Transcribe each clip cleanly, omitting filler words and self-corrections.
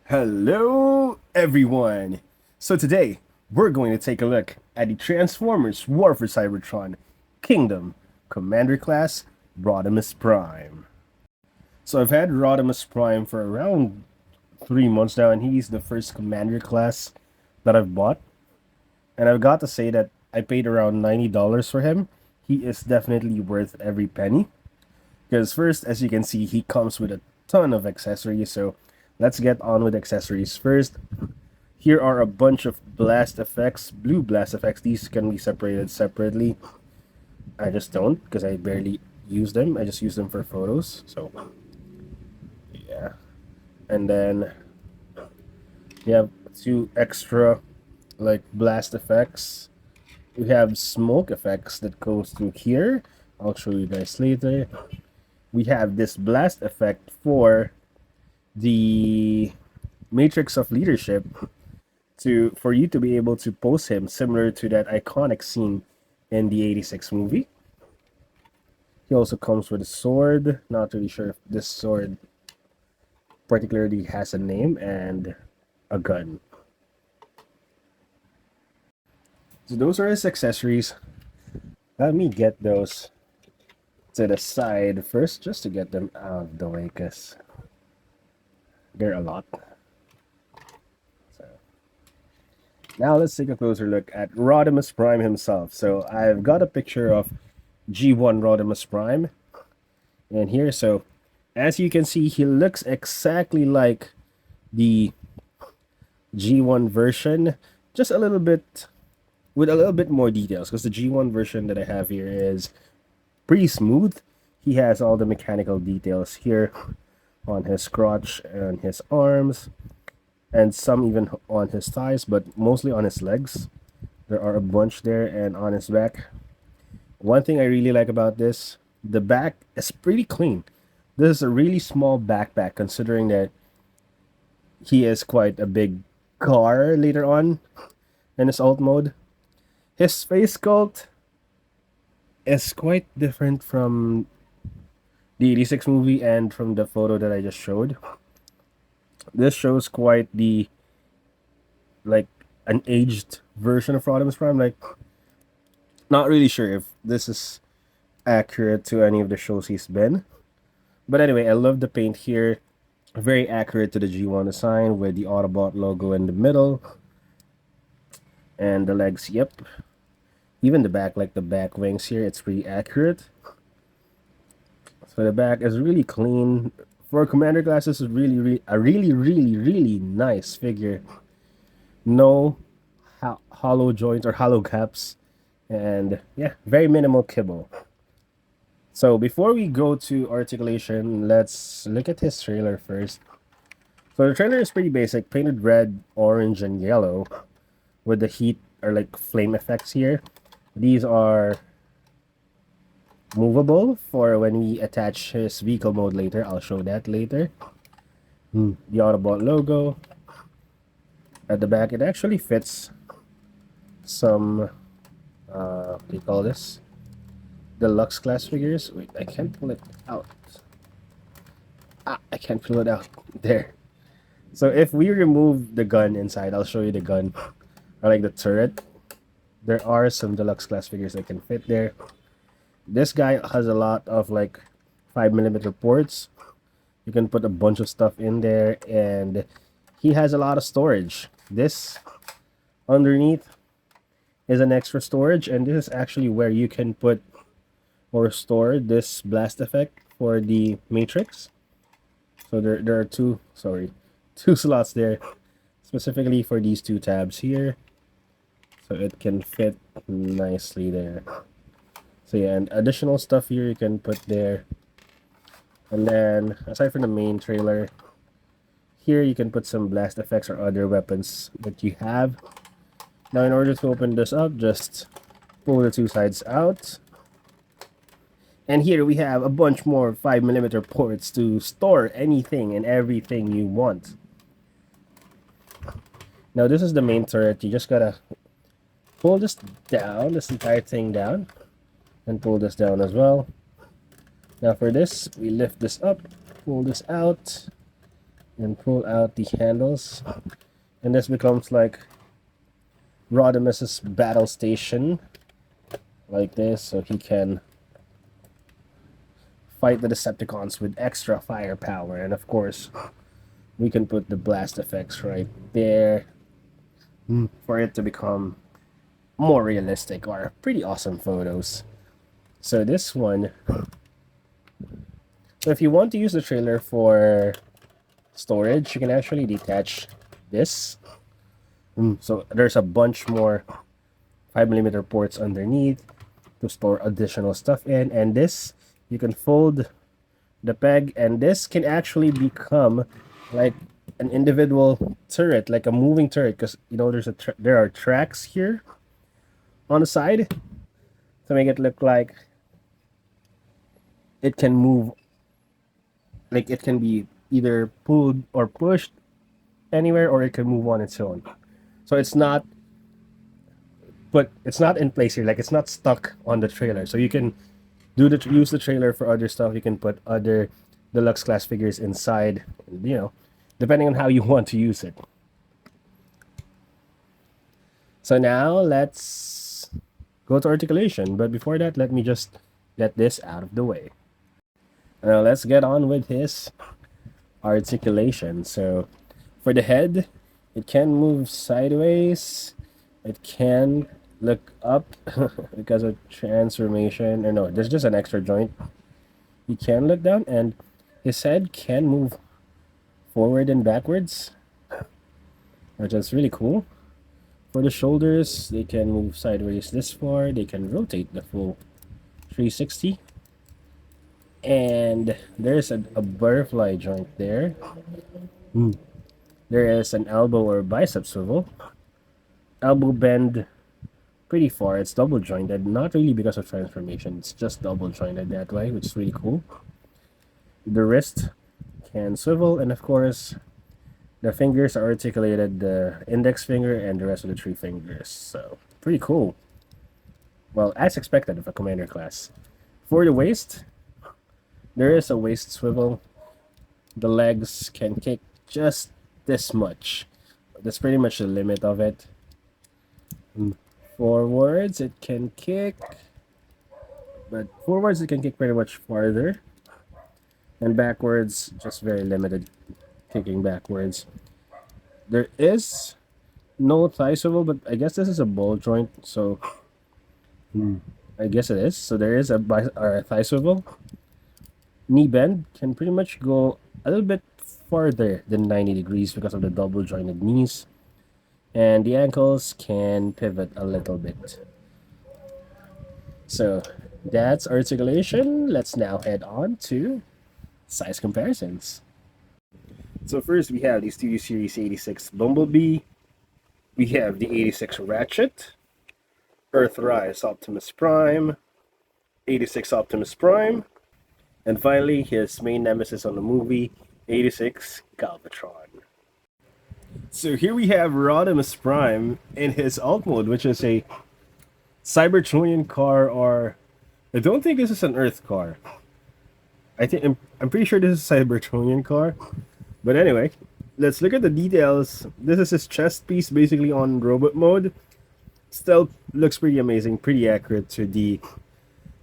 Hello, everyone! So today, we're going to take a look at the Transformers War for Cybertron Kingdom Commander Class Rodimus Prime. So I've had Rodimus Prime for around 3 months now, and he's the first Commander class that I've bought. And I've got to say that I paid around $90 for him. He is definitely worth every penny. Because first, as you can see, he comes with a ton of accessories, so let's get on with accessories first. Here are a bunch of blast effects, blue blast effects. These can be separated separately. I just don't, because I barely use them. I just use them for photos, so yeah. And then we have two extra, like, blast effects. We have smoke effects that goes through here. I'll show you guys later. We have this blast effect for the Matrix of Leadership for you to be able to pose him similar to that iconic scene in the 86 movie. He also comes with a sword. Not really sure if this sword particularly has a name, and a gun. So those are his accessories. Let me get those to the side first, just to get them out of the way, because they're a lot. So now let's take a closer look at Rodimus Prime himself. So I've got a picture of G1 Rodimus Prime in here. So as you can see, he looks exactly like the G1 version, just a little bit with a little bit more details, because the G1 version that I have here is pretty smooth. He has all the mechanical details here on his crotch and his arms, and some even on his thighs, but mostly on his legs. There are a bunch there, and on his back. One thing I really like about this, the back is pretty clean. This is a really small backpack, considering that he is quite a big car later on in his alt mode. His face sculpt is quite different from the 86 movie and from the photo that I just showed. This shows quite the, like, an aged version of Rodimus Prime. Like, not really sure if this is accurate to any of the shows he's been. But anyway, I love the paint here. Very accurate to the G1 design, with the Autobot logo in the middle. And the legs, yep. Even the back, like the back wings here, it's pretty accurate. So the back is really clean. For Commander class, this is a really nice figure. No hollow joints or hollow caps. And yeah, very minimal kibble. So before we go to articulation, let's look at his trailer first. So the trailer is pretty basic, painted red, orange, and yellow, with the heat or like flame effects here. These are movable for when we attach his vehicle mode later. I'll show that later. The Autobot logo at the back. It actually fits some, what do you call this? Deluxe class figures. Wait, I can't pull it out. I can't pull it out. There. So if we remove the gun inside, I'll show you the gun, or like the turret. There are some deluxe class figures that can fit there. This guy has a lot of like 5mm ports. You can put a bunch of stuff in there, and he has a lot of storage. This underneath is an extra storage, and this is actually where you can put or store this blast effect for the Matrix. So there are two slots there, specifically for these two tabs here. So it can fit nicely there. So yeah, and additional stuff here you can put there. And then, aside from the main trailer, here you can put some blast effects or other weapons that you have. Now, in order to open this up, just pull the two sides out. And here we have a bunch more 5mm ports to store anything and everything you want. Now, this is the main turret. You just gotta pull this down, this entire thing down, and pull this down as well. Now for this, we lift this up, pull this out, and pull out the handles, and this becomes like Rodimus's battle station, like this, so he can fight the Decepticons with extra firepower. And of course, we can put the blast effects right there for it to become more realistic or pretty awesome photos. So this one, so if you want to use the trailer for storage, you can actually detach this. So there's a bunch more 5mm ports underneath to store additional stuff in, and this you can fold the peg, and this can actually become like an individual turret, like a moving turret, because you know there are tracks here on the side to make it look like it can move, like it can be either pulled or pushed anywhere, or it can move on its own. So it's not, but it's not in place here, like it's not stuck on the trailer. So you can use the trailer for other stuff. You can put other deluxe class figures inside, you know, depending on how you want to use it. So now let's go to articulation, but before that, let me just get this out of the way. Now let's get on with his articulation. So for the head, it can move sideways, it can look up because of transformation, or no, there's just an extra joint. He can look down, and his head can move forward and backwards, which is really cool. For the shoulders, they can move sideways this far, they can rotate the full 360, and there's a butterfly joint there. There is an elbow or bicep swivel, elbow bend pretty far. It's double jointed, not really because of transformation, it's just double jointed that way, which is really cool. The wrist can swivel, and of course the fingers are articulated, the index finger and the rest of the 3 fingers. So pretty cool. Well, as expected of a commander class. For the waist, there is a waist swivel. The legs can kick just this much. That's pretty much the limit of it. Forwards, it can kick, but forwards it can kick pretty much farther, and backwards just very limited kicking backwards. There is no thigh swivel, but I guess this is a ball joint, so I guess it is. So there is a thigh swivel. Knee bend can pretty much go a little bit farther than 90 degrees because of the double jointed knees, and the ankles can pivot a little bit. So that's articulation. Let's now head on to size comparisons. So first we have the Studio Series 86 Bumblebee, we have the 86 Ratchet, Earthrise Optimus Prime, 86 Optimus Prime, and finally his main nemesis on the movie, 86 Galvatron. So here we have Rodimus Prime in his alt mode, which is a Cybertronian car, or I don't think this is an Earth car. I'm pretty sure this is a Cybertronian car. But anyway, let's look at the details. This is his chest piece, basically on robot mode. Still looks pretty amazing, pretty accurate to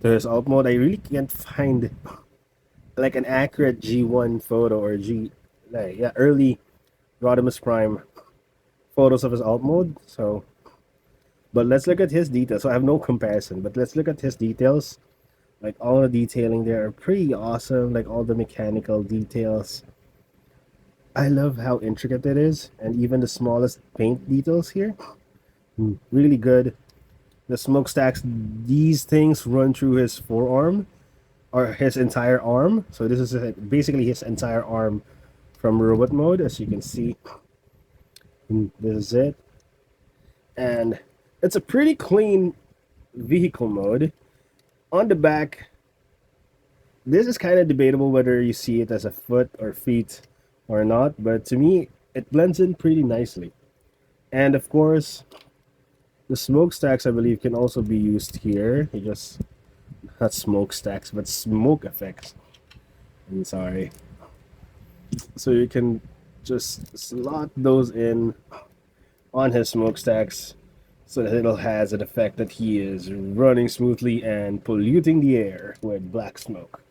his alt mode. I really can't find like an accurate G1 photo or early Rodimus Prime photos of his alt mode. So, but let's look at his details. So I have no comparison, but let's look at his details. Like all the detailing there are pretty awesome. Like all the mechanical details. I love how intricate it is, and even the smallest paint details here, really good. The smokestacks, these things run through his forearm, or his entire arm. So this is basically his entire arm from robot mode, as you can see. This is it, and it's a pretty clean vehicle mode. On the back, this is kind of debatable whether you see it as a foot or feet or not, but to me it blends in pretty nicely. And of course the smokestacks, I believe, can also be used here. You just, not smokestacks but smoke effects, I'm sorry. So you can just slot those in on his smokestacks so that it'll has an effect that he is running smoothly and polluting the air with black smoke.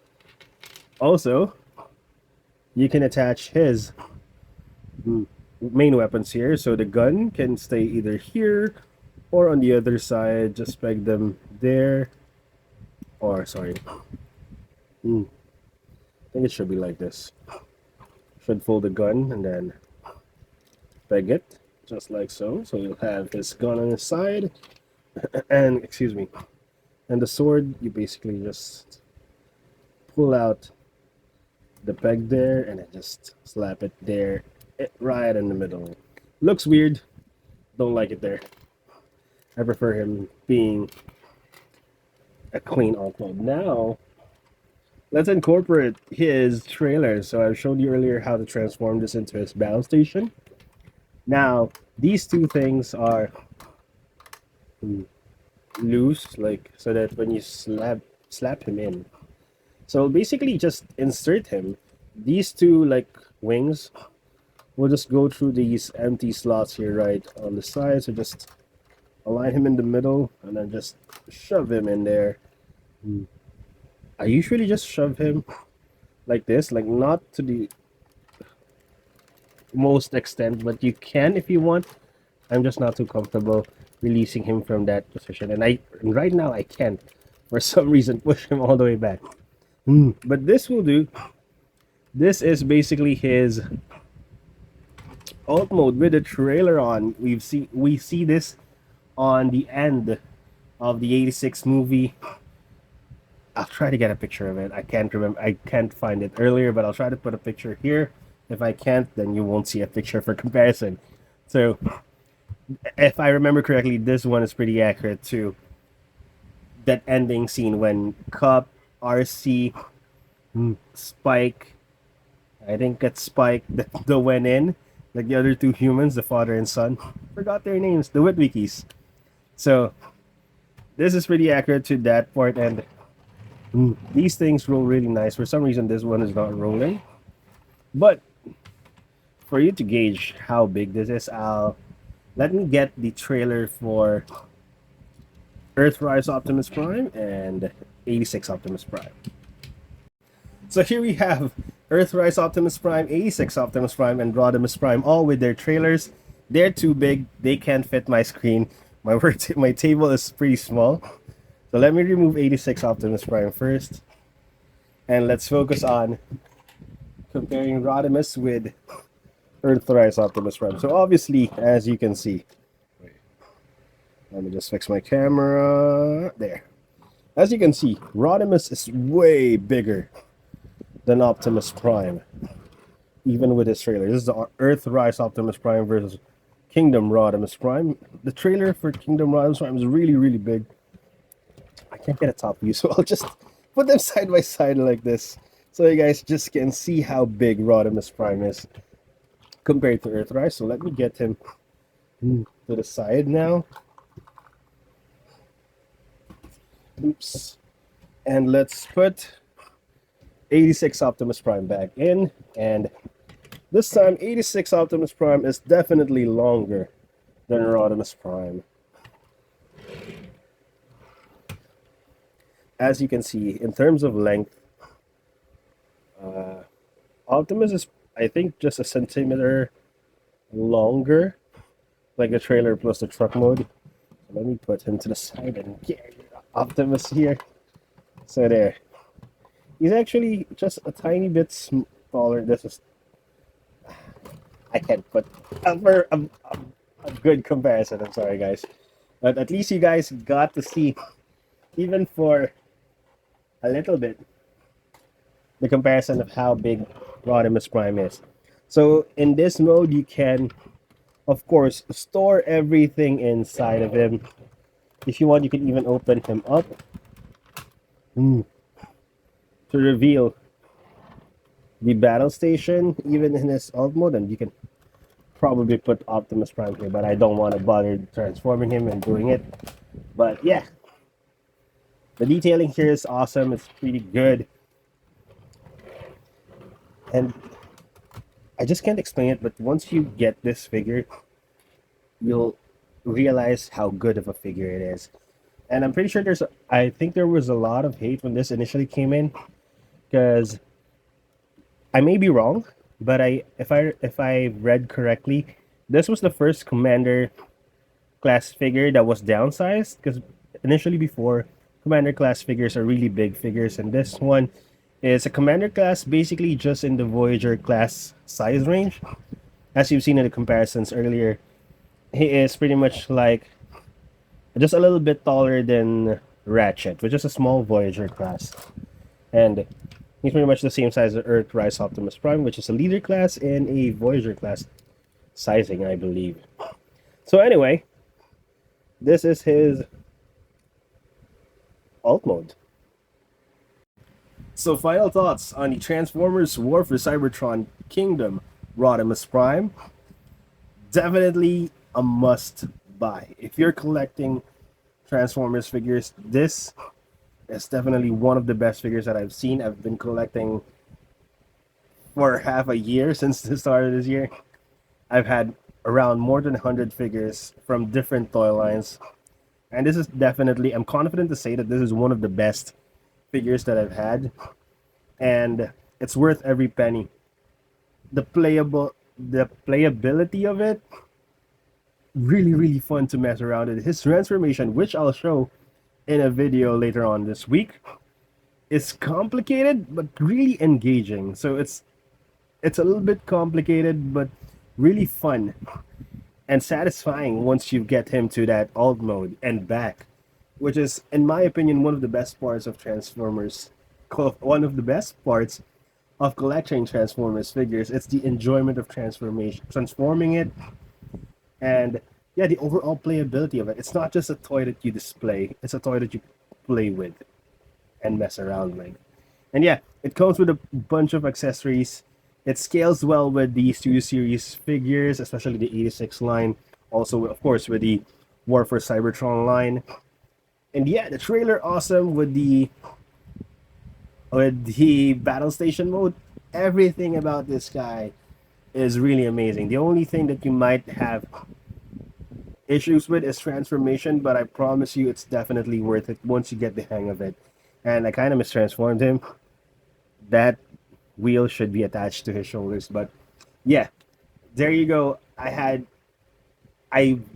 Also, you can attach his main weapons here, so the gun can stay either here or on the other side. Just peg them there, or sorry, I think it should be like this. Should fold the gun and then peg it just like so. So you'll have his gun on his side, and excuse me, and the sword. You basically just pull out the peg there and then just slap it there, right in the middle. Looks weird. Don't like it there. I prefer him being a clean alt mode. Now, let's incorporate his trailer. So I showed you earlier how to transform this into his battle station. Now, these two things are loose, like so that when you slap him in. So basically just insert him. These two like wings will just go through these empty slots here right on the side. So just align him in the middle and then just shove him in there. I usually just shove him like this, like not to the most extent, but you can if you want. I'm just not too comfortable releasing him from that position, and right now I can't for some reason push him all the way back. But this will do. This is basically his alt mode with the trailer on. We see this on the end of the 86 movie. I'll try to get a picture of it. I can't remember. I can't find it earlier, but I'll try to put a picture here. If I can't, then you won't see a picture for comparison. So, if I remember correctly, this one is pretty accurate to that ending scene when Cup, RC, Spike, I think it's Spike that went in, like the other two humans, the father and son. Forgot their names, the Witwikis. So, this is pretty accurate to that part, and these things roll really nice. For some reason, this one is not rolling. But for you to gauge how big this is, let me get the trailer for Earthrise Optimus Prime and 86 Optimus Prime. So here we have Earthrise Optimus Prime, 86 Optimus Prime, and Rodimus Prime, all with their trailers. They're too big. They can't fit my screen. My table is pretty small. So let me remove 86 Optimus Prime first. And let's focus on comparing Rodimus with Earthrise Optimus Prime. So obviously, as you can see, let me just fix my camera. There. As you can see, Rodimus is way bigger than Optimus Prime, even with his trailer. This is the Earthrise Optimus Prime versus Kingdom Rodimus Prime. The trailer for Kingdom Rodimus Prime is really, really big. I can't get a top view, so I'll just put them side by side like this, so you guys just can see how big Rodimus Prime is compared to Earthrise. So let me get him to the side now. Oops. And let's put 86 Optimus Prime back in, and this time 86 Optimus Prime is definitely longer than Rodimus Prime. As you can see, in terms of length, Optimus is, I think, just a centimeter longer, like the trailer plus the truck mode. So let me put him to the side and get Optimus here. So there. He's actually just a tiny bit smaller. This is... I can't put a good comparison. I'm sorry, guys. But at least you guys got to see, even for a little bit, the comparison of how big Rodimus Prime is. So in this mode, you can, of course, store everything inside of him. If you want, you can even open him up to reveal the battle station, even in his alt mode. And you can probably put Optimus Prime here, but I don't want to bother transforming him and doing it. But yeah, the detailing here is awesome. It's pretty good. And I just can't explain it, but once you get this figure, you'll realize how good of a figure it is. And I'm pretty sure I think there was a lot of hate when this initially came in, because I may be wrong, but if I read correctly, this was the first Commander class figure that was downsized, because initially before, Commander class figures are really big figures, and this one is a Commander class basically just in the Voyager class size range. As you've seen in the comparisons earlier, he is pretty much like just a little bit taller than Ratchet, which is a small Voyager class. And he's pretty much the same size as Earthrise Optimus Prime, which is a leader class and a Voyager class sizing, I believe. So anyway, this is his alt mode. So final thoughts on the Transformers War for Cybertron Kingdom Rodimus Prime. Definitely a must buy. If you're collecting Transformers figures, this is definitely one of the best figures that I've seen. I've been collecting for half a year since the start of this year. I've had around more than 100 figures from different toy lines. And this is definitely, I'm confident to say that this is one of the best figures that I've had. And it's worth every penny. The playability of it, really fun to mess around with. His transformation, which I'll show in a video later on this week, is complicated but really engaging. So it's a little bit complicated but really fun and satisfying once you get him to that alt mode and back, which is, in my opinion, one of the best parts of Transformers. One of the best parts of collecting Transformers figures. It's the enjoyment of transforming it, and yeah, the overall playability of it. It's not just a toy that you display; it's a toy that you play with and mess around with. And yeah, it comes with a bunch of accessories. It scales well with the Studio Series figures, especially the 86 line. Also, of course, with the War for Cybertron line. And yeah, the trailer awesome with the battle station mode. Everything about this guy is really amazing. The only thing that you might have issues with is transformation, but I promise you it's definitely worth it once you get the hang of it. And I kind of mistransformed him. That wheel should be attached to his shoulders, but yeah, there you go. I've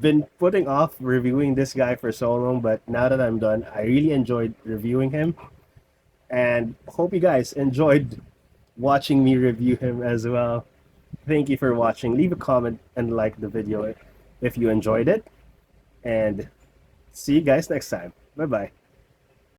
been putting off reviewing this guy for so long, but now that I'm done, I really enjoyed reviewing him, and hope you guys enjoyed watching me review him as well. Thank you for watching. Leave a comment and like the video if you enjoyed it, and see you guys next time. Bye bye.